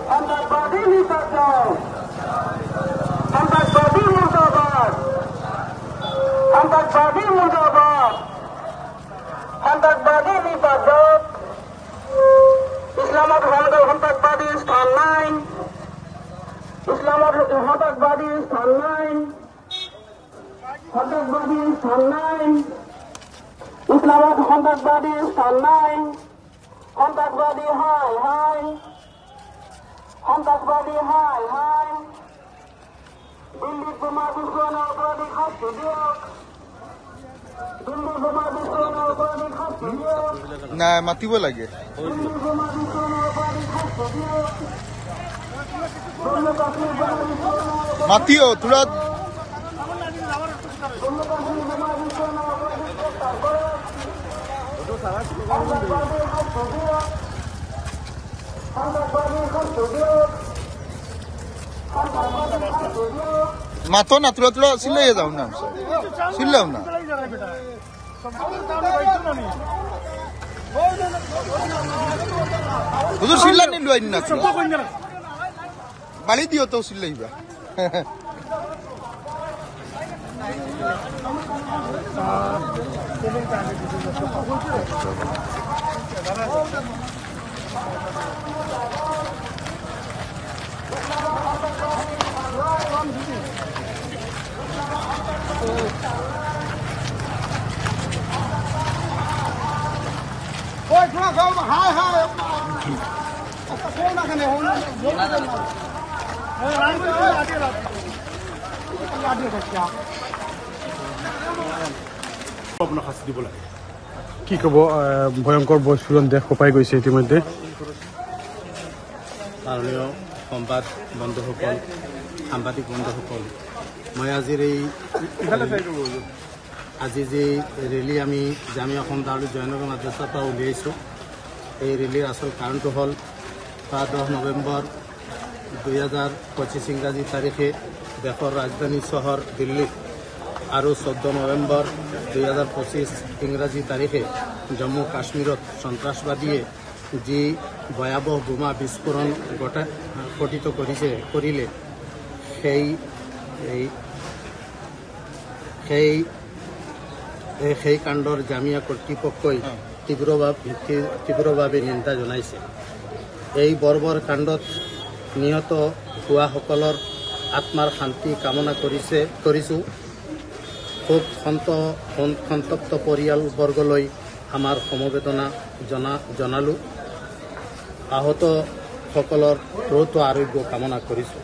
সন্ত্রাসবাদী নির্যাতন, সন্ত্রাসবাদী মুর্দাবাদ, সন্ত্রাসবাদী মুর্দাবাদ, সন্ত্রাসবাদী নির্যাতন। ইসলামত সন্ত্রাসবাদী স্থান নাই, ইসলামত সন্ত্রাসবাদী স্থান নাই, সন্ত্রাসবাদী স্থান নাই, ইসলামত সন্ত্রাসবাদী স্থান নাই। সন্ত্রাসবাদী হাই হাই, সন্ত্রাসবাদী হাই হাই। দিল্লিত বোমা বিস্ফোরণের অপরাধী শাস্তি দিয়ক, দিল্লির বোমা বিস্ফোরণের অপরাধী শাস্তি দিয়ক, না মাতিব লাগে দিল্লির বোমা বিস্ফোরণের অপরাধী শাস্তি দিয়ক, জম্মু কাশ্মীর বোমা বিস্ফোরণের অপরাধী, মাতিও তোরা জম্মু কাশ্মীর বোমা বিস্ফোরণের অপরাধী গ্রেপ্তার করুন। সন্ত্রাসবাদী শাস্তি দিয়ক, সন্ত্রাসবাদী শাস্তি দিয়ক, সন্ত্রাসবাদী শাস্তি দিয়ক। মাতো না তোরা তোরা সিলাই যাও না সিল্লাও না হুজুর সিল্লা নিলু আইন না বালি দিও তো সিল্লাইবা কি ক'ব ভয়ংকৰ বস্ফোৰণ দেশ কঁপাই গৈছে ইতিমধ্যে মাননীয় সংবাদ বন্ধুসকল সাংবাদিক বন্ধুসকল মই আজি যি ৰেলী আমি জামিয়া অসম দাৰুল জয়নগৰ মাদ্ৰাছাৰ পৰা উলিয়াইছোঁ এই ৰেলীৰ আচল কাৰণটো হ'ল 10 নৱেম্বৰ 2025 ইংৰাজী তাৰিখে দেশৰ ৰাজধানী চহৰ দিল্লীত আৰু 14 নৱেম্বৰ 2025 ইংৰাজী তাৰিখে জম্মু কাশ্মীৰত সন্ত্ৰাসবাদীয়ে যি ভয়াৱহ বোমা বিস্ফোৰণ ঘটিত কৰিলে সেই কাণ্ডৰ জামিয়া কৰ্তৃপক্ষই তীব্ৰভাৱে নিন্দা জনাইছে। এই বৰ্বৰ কাণ্ডত নিহত হোৱাসকলৰ আত্মাৰ শান্তি কামনা কৰিছোঁ। খুব সন্তপ্ত পৰিয়ালবৰ্গলৈ আমাৰ সমবেদনা জনালোঁ। আহতসকলৰ দ্ৰুত আৰোগ্য কামনা কৰিছোঁ।